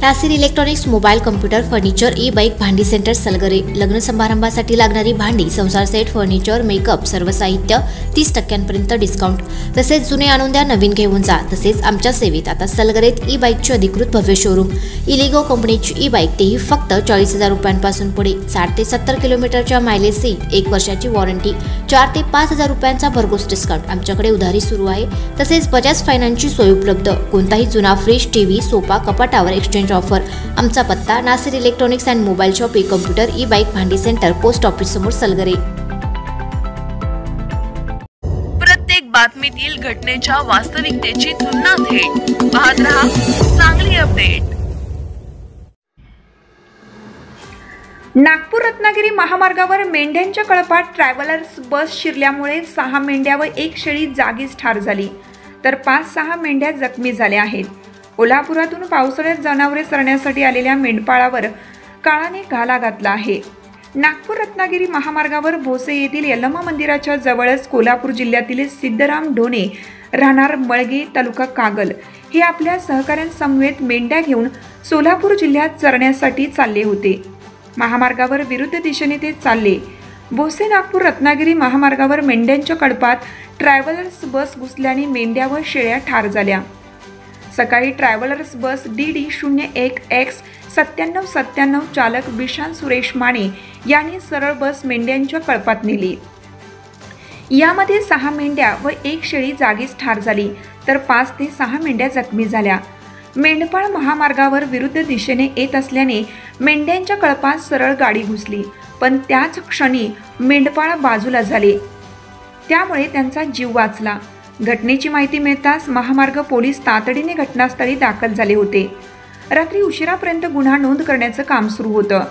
Nasir electronics mobile computer furniture e bike भांडी centre Salgare. लग्न समारंभासाठी लागणारी भांडी संसार सेट फर्निचर मेकअप सर्व साहित्य 30% डिस्काउंट। तसेच जुने आणून द्या नवीन घेऊन जा। तसेच आमच्या सेवेत आता सलगरेत ई बाईकचे अधिकृत भव्य शोरूम इलिगो कंपनीची ई बाईक तेही फक्त 40,000 रुपयांपासून पुढे। 60 ते 70 किलोमीटरच्या मायलेजची 1 वर्षाची वॉरंटी 4 ते 5,000 रुपयांचा भरघोस डिस्काउंट। आमच्याकडे उधारी सुरू आहे। तसेच बजाज फायनान्सची सोय उपलब्ध। कोणताही जुना फ्रीज टीव्ही सोफा कपाटावर एक्सचेंज ऑफर। आमचा पत्ता Nasir electronics and mobile shop ई कॉम्प्युटर ई बाईक भांडी सेंटर पोस्ट ऑफिस समोर सलगरे। प्रत्येक बातमीतील घटनेच्या वास्तविकतेची तुलना थेट पाहत रहा चांगली अपडेट। नागपूर रत्नागिरी महामार्गावर मेंढ्यांच्या कळपात ट्रॅव्हलर्स बस शिरल्यामुळे 6 मेंढ्या व 1 शेळी जागीच ठार झाली, तर 5-6 मेंढ्या जखमी झाल्या आहेत। कोल्हापुरातून पावसाळ्यात जनावरे चरण्यासाठी आलेल्या मेंढपाळावर काळाने घाला घातला आहे। नागपूर रत्नागिरी महामार्गावर भोसे येथील यल्लमा मंदिराच्या जवळच कोल्हापूर जिल्ह्यातील सिद्धराम ढोणे राहणार मळगे तालुका कागल हे आपल्या सहकाऱ्यांसमवेत मेंढ्या घेऊन सोलापूर जिल्ह्यात चरण्यासाठी चालले होते। महामार्गावर विरुद्ध दिशेने ते चालले। भोसे नागपूर रत्नागिरी महामार्गावर मेंढ्यांच्या कळपात ट्रॅव्हलर्स बस घुसल्याने मेंढ्या व शेळ्या ठार झाल्या। सकाळी ट्रॅव्हलर्स बस DD01X 9797 चालक विशाल सुरेश माने यांनी सरळ बस मेंढ्यांच्या कळपात नेली। यामध्ये 6 मेंढ्या व 1 शेळी जागीच ठार झाली, तर 5 ते 6 मेंढ्या जखमी झाल्या। मेंढपाळ महामार्गावर विरुद्ध दिशेने येत असल्याने मेंढ्यांच्या कळपात सरळ गाडी घुसली, पण त्याच क्षणी मेंढपाळ बाजूला झाले, त्यामुळे त्यांचा जीव वाचला। घटनेची माहिती मिळताच महामार्ग पोलीस तातडीने घटनास्थळी दाखल झाले होते। रात्री उशिरापर्यंत गुन्हा नोंद करण्याचं काम सुरू होतं।